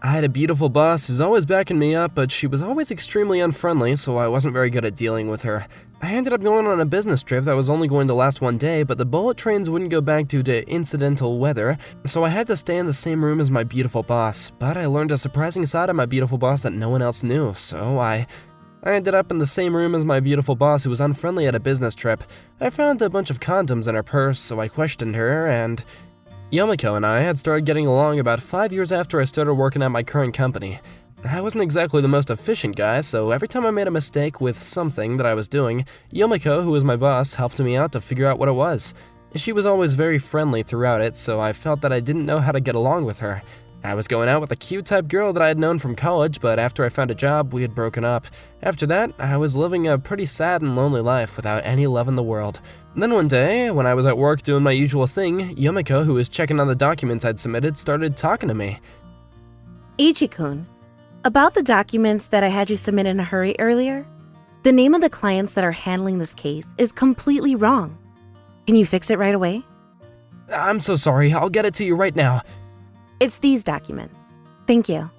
I had a beautiful boss who's always backing me up, but she was always extremely unfriendly, so I wasn't very good at dealing with her. I ended up going on a business trip that was only going to last one day, but the bullet trains wouldn't go back due to incidental weather, so I had to stay in the same room as my beautiful boss. But I learned a surprising side of my beautiful boss that no one else knew, so I ended up in the same room as my beautiful boss who was unfriendly at a business trip. I found a bunch of condoms in her purse, so I questioned her, and Yomiko and I had started getting along about 5 years after I started working at my current company. I wasn't exactly the most efficient guy, so every time I made a mistake with something that I was doing, Yomiko, who was my boss, helped me out to figure out what it was. She was always very friendly throughout it, so I felt that I didn't know how to get along with her. I was going out with a cute type girl that I had known from college, but after I found a job, we had broken up. After that, I was living a pretty sad and lonely life without any love in the world. Then one day, when I was at work doing my usual thing, Yomiko, who was checking on the documents I'd submitted, started talking to me. Ichi-kun, about the documents that I had you submit in a hurry earlier, the name of the clients that are handling this case is completely wrong. Can you fix it right away? I'm so sorry, I'll get it to you right now. It's these documents. Thank you.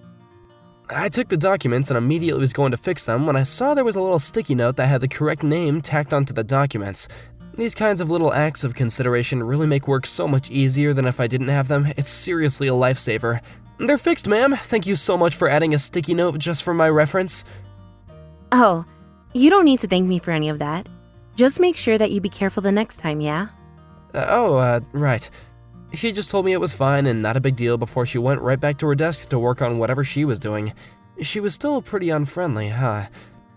I took the documents and immediately was going to fix them when I saw there was a little sticky note that had the correct name tacked onto the documents. These kinds of little acts of consideration really make work so much easier than if I didn't have them. It's seriously a lifesaver. They're fixed, ma'am. Thank you so much for adding a sticky note just for my reference. Oh, you don't need to thank me for any of that. Just make sure that you be careful the next time, yeah? Right. She just told me it was fine and not a big deal before she went right back to her desk to work on whatever she was doing. She was still pretty unfriendly, huh?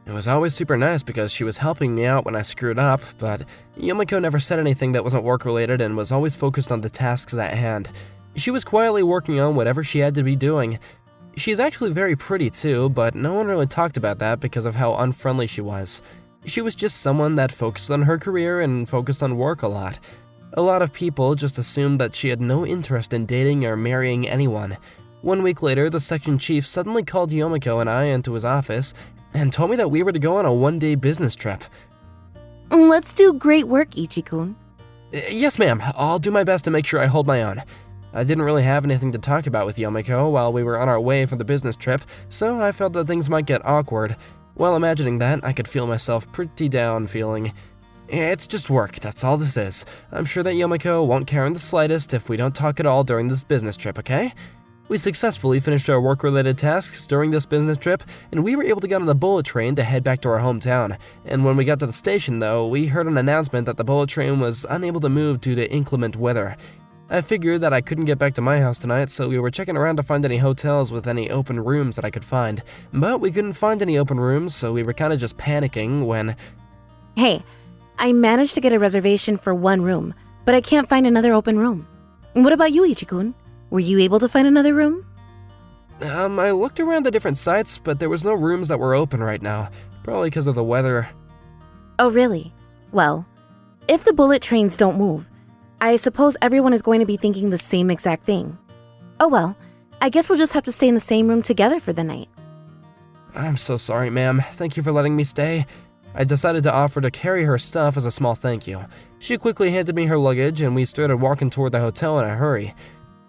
It was always super nice because she was helping me out when I screwed up, but Yomiko never said anything that wasn't work-related and was always focused on the tasks at hand. She was quietly working on whatever she had to be doing. She's actually very pretty too, but no one really talked about that because of how unfriendly she was. She was just someone that focused on her career and focused on work a lot. A lot of people just assumed that she had no interest in dating or marrying anyone. 1 week later, the section chief suddenly called Yomiko and I into his office and told me that we were to go on a one-day business trip. Let's do great work, Ichi-kun. Yes, ma'am. I'll do my best to make sure I hold my own. I didn't really have anything to talk about with Yomiko while we were on our way for the business trip, so I felt that things might get awkward. While imagining that, I could feel myself pretty down feeling. It's just work, that's all this is. I'm sure that Yomiko won't care in the slightest if we don't talk at all during this business trip, okay? We successfully finished our work-related tasks during this business trip, and we were able to get on the bullet train to head back to our hometown. And when we got to the station, though, we heard an announcement that the bullet train was unable to move due to inclement weather. I figured that I couldn't get back to my house tonight, so we were checking around to find any hotels with any open rooms that I could find. But we couldn't find any open rooms, so we were kind of just panicking when... Hey, I managed to get a reservation for one room, but I can't find another open room. What about you, Ichi-kun? Were you able to find another room? I looked around the different sites, but there was no rooms that were open right now, probably because of the weather. Oh, really? Well, if the bullet trains don't move, I suppose everyone is going to be thinking the same exact thing. Oh well, I guess we'll just have to stay in the same room together for the night. I'm so sorry, ma'am. Thank you for letting me stay. I decided to offer to carry her stuff as a small thank you. She quickly handed me her luggage, and we started walking toward the hotel in a hurry.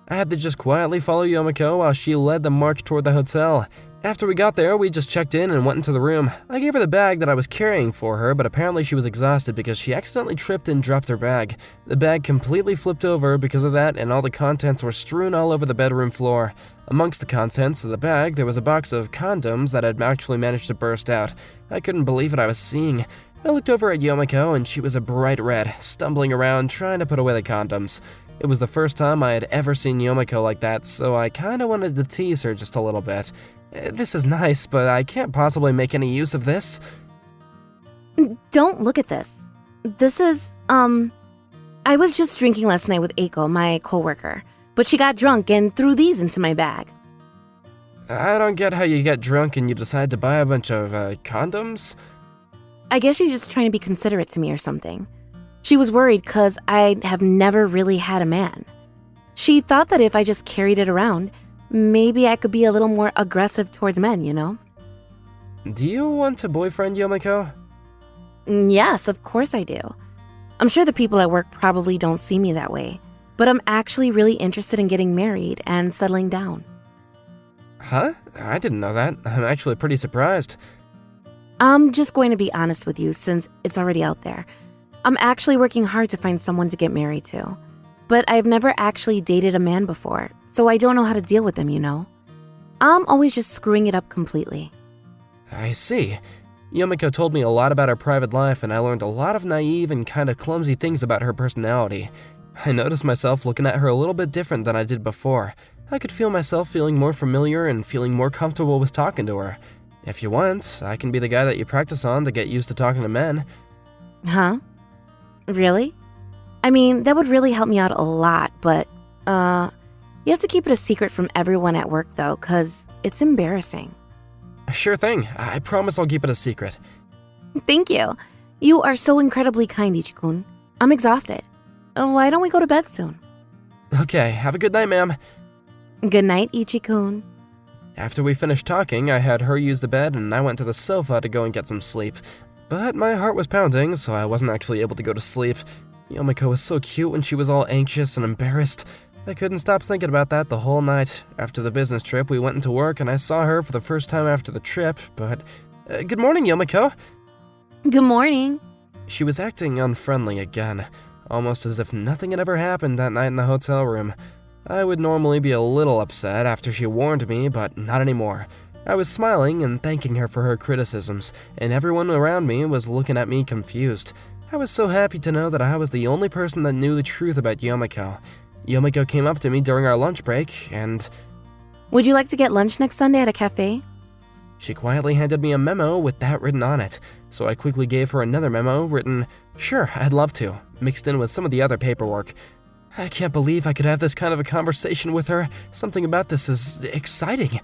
I had to just quietly follow Yomiko while she led the march toward the hotel. After we got there, we just checked in and went into the room. I gave her the bag that I was carrying for her, but apparently she was exhausted because she accidentally tripped and dropped her bag. The bag completely flipped over because of that, and all the contents were strewn all over the bedroom floor. Amongst the contents of the bag, there was a box of condoms that had actually managed to burst out. I couldn't believe what I was seeing. I looked over at Yomiko, and she was a bright red, stumbling around trying to put away the condoms. It was the first time I had ever seen Yomiko like that, so I kinda wanted to tease her just a little bit. This is nice, but I can't possibly make any use of this. Don't look at this. This is, I was just drinking last night with Eiko, my coworker, but she got drunk and threw these into my bag. I don't get how you get drunk and you decide to buy a bunch of, condoms? I guess she's just trying to be considerate to me or something. She was worried because I have never really had a man. She thought that if I just carried it around, maybe I could be a little more aggressive towards men, you know? Do you want a boyfriend, Yomiko? Yes, of course I do. I'm sure the people at work probably don't see me that way, but I'm actually really interested in getting married and settling down. Huh? I didn't know that. I'm actually pretty surprised. I'm just going to be honest with you since it's already out there. I'm actually working hard to find someone to get married to. But I've never actually dated a man before, so I don't know how to deal with them, you know? I'm always just screwing it up completely. I see. Yomiko told me a lot about her private life, and I learned a lot of naive and kind of clumsy things about her personality. I noticed myself looking at her a little bit different than I did before. I could feel myself feeling more familiar and feeling more comfortable with talking to her. If you want, I can be the guy that you practice on to get used to talking to men. Huh? Really? I mean, that would really help me out a lot, but, you have to keep it a secret from everyone at work, though, 'cause it's embarrassing. Sure thing. I promise I'll keep it a secret. Thank you. You are so incredibly kind, Ichikun. I'm exhausted. Why don't we go to bed soon? Okay, have a good night, ma'am. Good night, Ichikun. After we finished talking, I had her use the bed and I went to the sofa to go and get some sleep. But my heart was pounding, so I wasn't actually able to go to sleep. Yomiko was so cute when she was all anxious and embarrassed. I couldn't stop thinking about that the whole night. After the business trip, we went into work and I saw her for the first time after the trip, but... good morning, Yomiko! Good morning. She was acting unfriendly again, almost as if nothing had ever happened that night in the hotel room. I would normally be a little upset after she warned me, but not anymore. I was smiling and thanking her for her criticisms, and everyone around me was looking at me confused. I was so happy to know that I was the only person that knew the truth about Yomiko. Yomiko came up to me during our lunch break, and... Would you like to get lunch next Sunday at a cafe? She quietly handed me a memo with that written on it, so I quickly gave her another memo written, "Sure, I'd love to," mixed in with some of the other paperwork. I can't believe I could have this kind of a conversation with her. Something about this is exciting.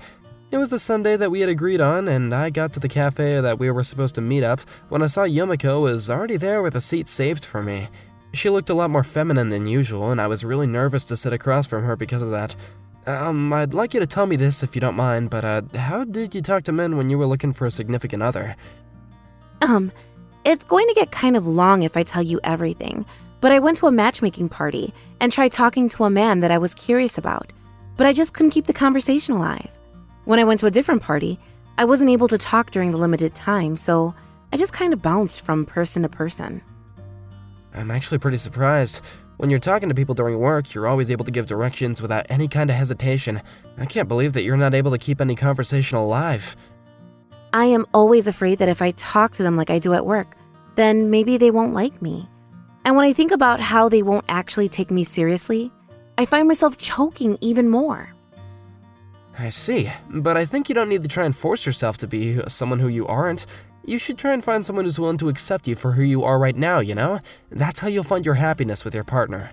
It was the Sunday that we had agreed on, and I got to the cafe that we were supposed to meet up when I saw Yomiko was already there with a seat saved for me. She looked a lot more feminine than usual, and I was really nervous to sit across from her because of that. I'd like you to tell me this if you don't mind, but how did you talk to men when you were looking for a significant other? It's going to get kind of long if I tell you everything, but I went to a matchmaking party and tried talking to a man that I was curious about, but I just couldn't keep the conversation alive. When I went to a different party, I wasn't able to talk during the limited time, so I just kind of bounced from person to person. I'm actually pretty surprised. When you're talking to people during work, you're always able to give directions without any kind of hesitation. I can't believe that you're not able to keep any conversation alive. I am always afraid that if I talk to them like I do at work, then maybe they won't like me. And when I think about how they won't actually take me seriously, I find myself choking even more. I see, but I think you don't need to try and force yourself to be someone who you aren't. You should try and find someone who's willing to accept you for who you are right now, you know? That's how you'll find your happiness with your partner.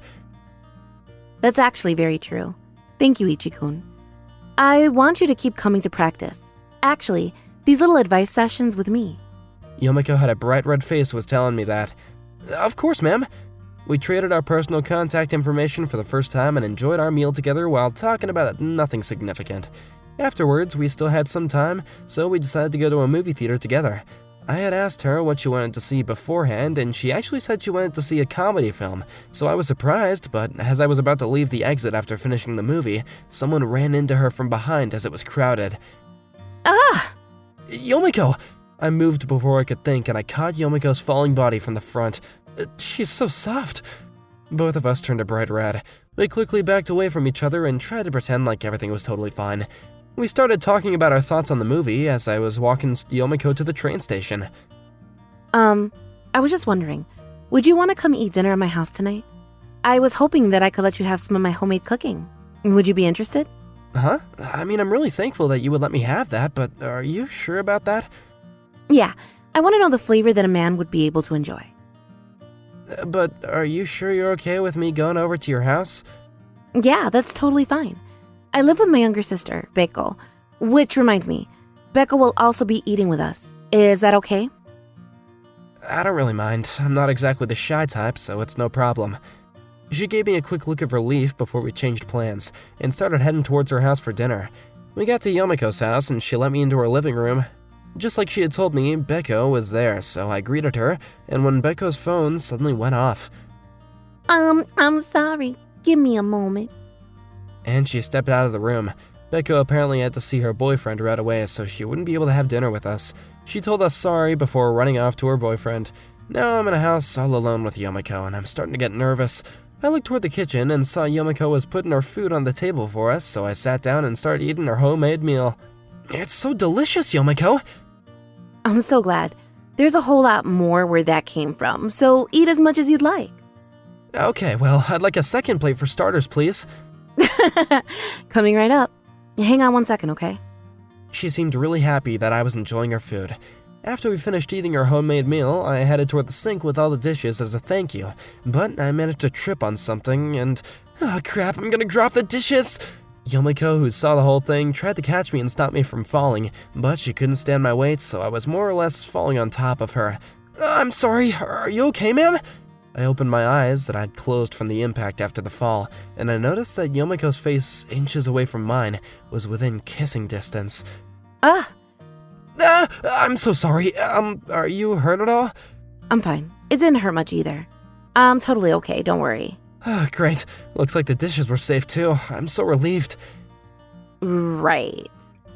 That's actually very true. Thank you, Ichikun. I want you to keep coming to practice. Actually, these little advice sessions with me. Yomiko had a bright red face with telling me that. Of course, ma'am. We traded our personal contact information for the first time and enjoyed our meal together while talking about nothing significant. Afterwards, we still had some time, so we decided to go to a movie theater together. I had asked her what she wanted to see beforehand, and she actually said she wanted to see a comedy film, so I was surprised, but as I was about to leave the exit after finishing the movie, someone ran into her from behind as it was crowded. Ah! Yomiko! I moved before I could think, and I caught Yomiko's falling body from the front. She's so soft. Both of us turned a bright red. We quickly backed away from each other and tried to pretend like everything was totally fine. We started talking about our thoughts on the movie as I was walking Yomiko to the train station. I was just wondering, would you want to come eat dinner at my house tonight? I was hoping that I could let you have some of my homemade cooking. Would you be interested? Huh? I mean, I'm really thankful that you would let me have that, but are you sure about that? Yeah, I want to know the flavor that a man would be able to enjoy. But are you sure you're okay with me going over to your house? Yeah, that's totally fine. I live with my younger sister, Beko. Which reminds me, Beko will also be eating with us. Is that okay? I don't really mind. I'm not exactly the shy type, so it's no problem. She gave me a quick look of relief before we changed plans, and started heading towards her house for dinner. We got to Yomiko's house, and she let me into her living room. Just like she had told me, Beko was there, so I greeted her, and when Beko's phone suddenly went off. I'm sorry. Give me a moment. And she stepped out of the room. Beko apparently had to see her boyfriend right away, so she wouldn't be able to have dinner with us. She told us sorry before running off to her boyfriend. Now I'm in a house all alone with Yomiko, and I'm starting to get nervous. I looked toward the kitchen and saw Yomiko was putting our food on the table for us, so I sat down and started eating her homemade meal. It's so delicious, Yomiko! I'm so glad. There's a whole lot more where that came from, so eat as much as you'd like. Okay, well, I'd like a second plate for starters, please. Coming right up. Hang on 1 second, okay? She seemed really happy that I was enjoying her food. After we finished eating our homemade meal, I headed toward the sink with all the dishes as a thank you, but I managed to trip on something and… oh crap, I'm gonna drop the dishes! Yomiko, who saw the whole thing, tried to catch me and stop me from falling, but she couldn't stand my weight, so I was more or less falling on top of her. I'm sorry, are you okay, ma'am? I opened my eyes that I'd closed from the impact after the fall, and I noticed that Yomiko's face, inches away from mine, was within kissing distance. I'm so sorry. Are you hurt at all? I'm fine. It didn't hurt much either. I'm totally okay, don't worry. Great. Looks like the dishes were safe too. I'm so relieved. Right.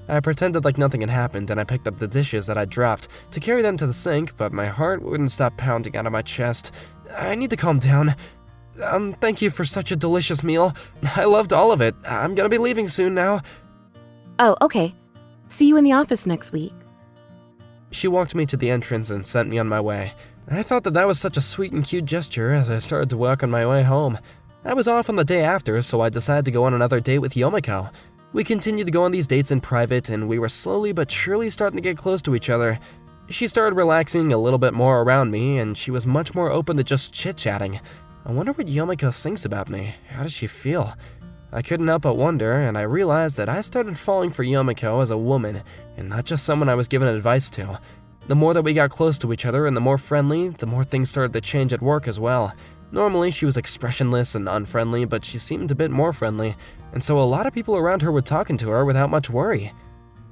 I pretended like nothing had happened and I picked up the dishes that I'd dropped to carry them to the sink, but my heart wouldn't stop pounding out of my chest. I need to calm down. Thank you for such a delicious meal. I loved all of it. I'm gonna be leaving soon now. Oh, okay. See you in the office next week. She walked me to the entrance and sent me on my way. I thought that was such a sweet and cute gesture as I started to walk on my way home. I was off on the day after, so I decided to go on another date with Yomiko. We continued to go on these dates in private, and we were slowly but surely starting to get close to each other. She started relaxing a little bit more around me, and she was much more open to just chit-chatting. I wonder what Yomiko thinks about me. How does she feel? I couldn't help but wonder, and I realized that I started falling for Yomiko as a woman, and not just someone I was giving advice to. The more that we got close to each other and the more friendly, the more things started to change at work as well. Normally, she was expressionless and unfriendly, but she seemed a bit more friendly, and so a lot of people around her were talking to her without much worry.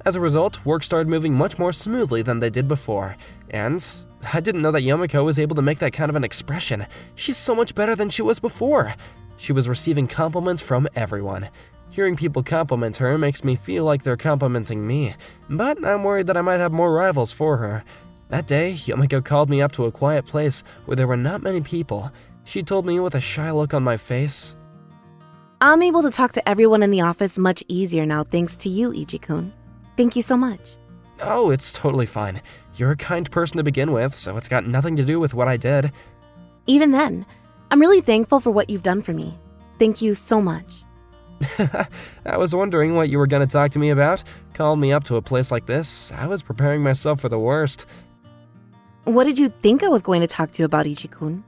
As a result, work started moving much more smoothly than they did before, and I didn't know that Yomiko was able to make that kind of an expression. She's so much better than she was before. She was receiving compliments from everyone. Hearing people compliment her makes me feel like they're complimenting me, but I'm worried that I might have more rivals for her. That day, Yomiko called me up to a quiet place where there were not many people. She told me with a shy look on my face, I'm able to talk to everyone in the office much easier now thanks to you, Ichi-kun. Thank you so much. Oh, it's totally fine. You're a kind person to begin with, so it's got nothing to do with what I did. Even then, I'm really thankful for what you've done for me. Thank you so much. I was wondering what you were going to talk to me about. Called me up to a place like this. I was preparing myself for the worst. What did you think I was going to talk to you about, Ichi-kun?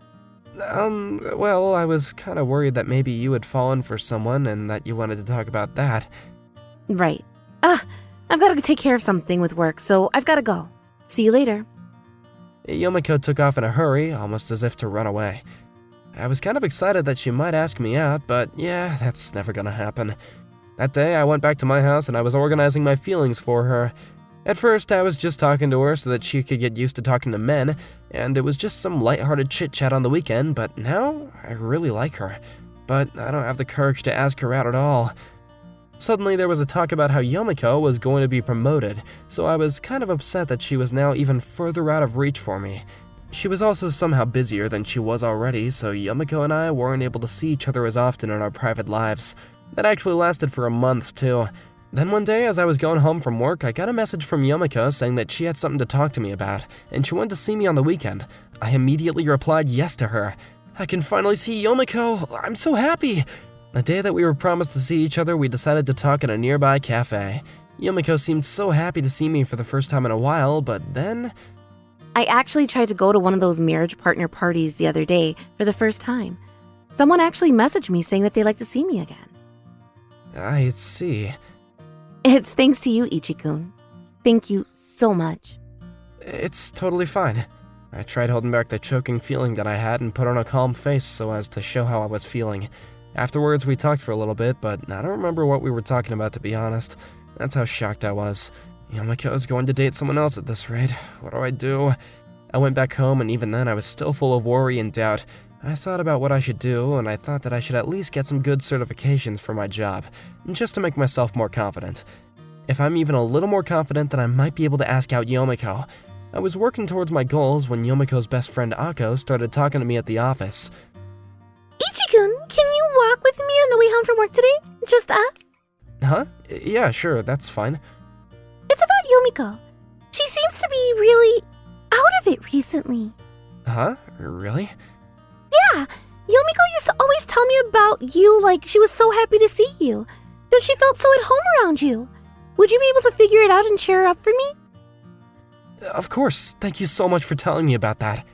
Well, I was kind of worried that maybe you had fallen for someone and that you wanted to talk about that. Right. I've got to take care of something with work, so I've got to go. See you later. Yomiko took off in a hurry, almost as if to run away. I was kind of excited that she might ask me out, but yeah, that's never gonna happen. That day, I went back to my house and I was organizing my feelings for her. At first, I was just talking to her so that she could get used to talking to men, and it was just some lighthearted chit-chat on the weekend, but now I really like her. But I don't have the courage to ask her out at all. Suddenly, there was a talk about how Yomiko was going to be promoted, so I was kind of upset that she was now even further out of reach for me. She was also somehow busier than she was already, so Yomiko and I weren't able to see each other as often in our private lives. That actually lasted for a month, too. Then one day, as I was going home from work, I got a message from Yomiko saying that she had something to talk to me about, and she wanted to see me on the weekend. I immediately replied yes to her. I can finally see Yomiko! I'm so happy! The day that we were promised to see each other, we decided to talk in a nearby cafe. Yomiko seemed so happy to see me for the first time in a while, but then… I actually tried to go to one of those marriage partner parties the other day for the first time. Someone actually messaged me saying that they'd like to see me again. I see. It's thanks to you, Ichi-kun. Thank you so much. It's totally fine. I tried holding back the choking feeling that I had and put on a calm face so as to show how I was feeling. Afterwards, we talked for a little bit, but I don't remember what we were talking about, to be honest. That's how shocked I was. Yomiko's going to date someone else at this rate. What do I do? I went back home, and even then I was still full of worry and doubt. I thought about what I should do, and I thought that I should at least get some good certifications for my job, just to make myself more confident. If I'm even a little more confident, then I might be able to ask out Yomiko. I was working towards my goals when Yomiko's best friend Ako started talking to me at the office. Ichi-kun, can you walk with me on the way home from work today? Just us? Huh? Yeah, sure, that's fine. It's about Yomiko. She seems to be really out of it recently. Huh? Really? Yeah, Yomiko used to always tell me about you like she was so happy to see you, that she felt so at home around you. Would you be able to figure it out and cheer her up for me? Of course, thank you so much for telling me about that.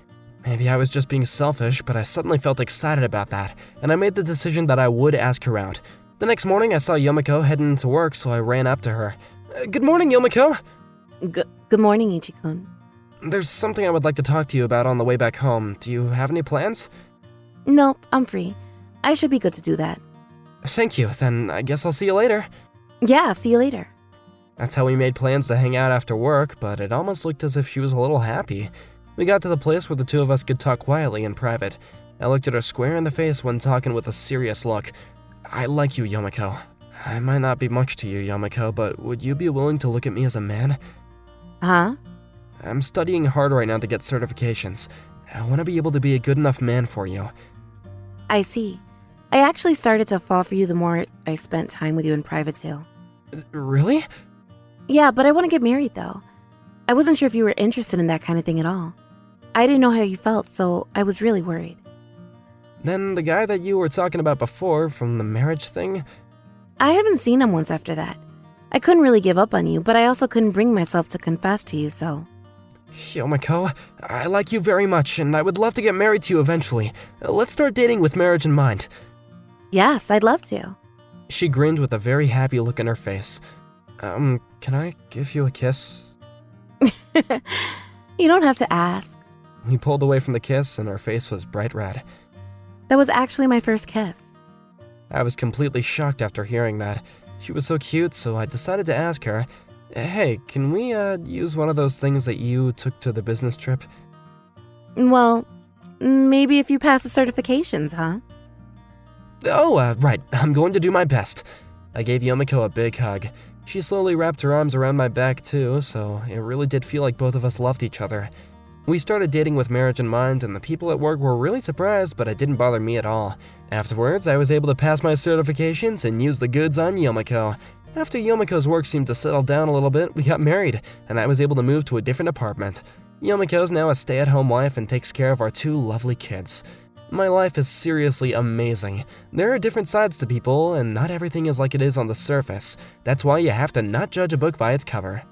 Maybe I was just being selfish, but I suddenly felt excited about that, and I made the decision that I would ask her out. The next morning, I saw Yomiko heading into work, so I ran up to her. Good morning, Yomiko! Good morning, Ichi-kun. There's something I would like to talk to you about on the way back home. Do you have any plans? No, I'm free. I should be good to do that. Thank you, then I guess I'll see you later. Yeah, see you later. That's how we made plans to hang out after work, but it almost looked as if she was a little happy. We got to the place where the two of us could talk quietly in private. I looked at her square in the face when talking with a serious look. I like you, Yomiko. I might not be much to you, Yomiko, but would you be willing to look at me as a man? Huh? I'm studying hard right now to get certifications. I want to be able to be a good enough man for you. I see. I actually started to fall for you the more I spent time with you in private too. Really? Yeah, but I want to get married though. I wasn't sure if you were interested in that kind of thing at all. I didn't know how you felt, so I was really worried. Then the guy that you were talking about before from the marriage thing? I haven't seen him once after that. I couldn't really give up on you, but I also couldn't bring myself to confess to you, so... Yomiko, I like you very much, and I would love to get married to you eventually. Let's start dating with marriage in mind. Yes, I'd love to. She grinned with a very happy look in her face. Can I give you a kiss? You don't have to ask. We pulled away from the kiss, and her face was bright red. That was actually my first kiss. I was completely shocked after hearing that. She was so cute, so I decided to ask her, hey, can we, use one of those things that you took to the business trip? Well, maybe if you pass the certifications, huh? Oh, right, I'm going to do my best. I gave Yomiko a big hug. She slowly wrapped her arms around my back too, so it really did feel like both of us loved each other. We started dating with marriage in mind, and the people at work were really surprised, but it didn't bother me at all. Afterwards, I was able to pass my certifications and use the goods on Yomiko. After Yomiko's work seemed to settle down a little bit, we got married, and I was able to move to a different apartment. Yomiko's now a stay-at-home wife and takes care of our two lovely kids. My life is seriously amazing. There are different sides to people, and not everything is like it is on the surface. That's why you have to not judge a book by its cover.